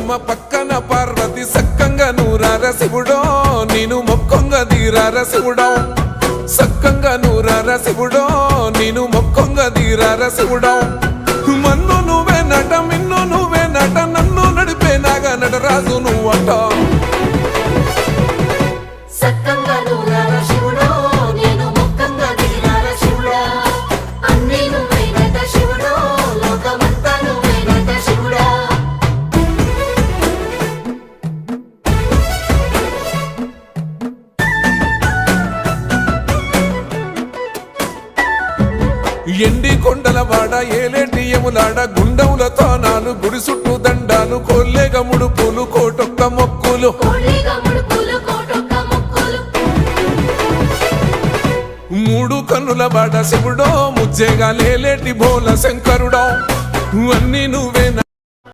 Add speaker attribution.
Speaker 1: పరశురామ పక్కన పార్వతి సక్కంగా నూరార శివుడో నేను మొక్కంగా తీరార శివుడో సక్కంగా నూరార శివుడో నేను మొక్కంగా తీరార శివుడో మన్ను నువ్వే నట మిన్ను నువ్వే నట నన్ను నడిపే నాగా నటరాజు నువ్వంట ఎండి కొండల వాడ ఏలేటి యములాడ గుండములతో నాలు గుడి చుట్టూ దండాలు కొల్లేగ ముడుపులు కోటొక్క మొక్కులు మూడు కన్నుల వాడ శివుడో ముజ్జేగా లేలేటి బోల శంకరుడో అన్నీ నువ్వే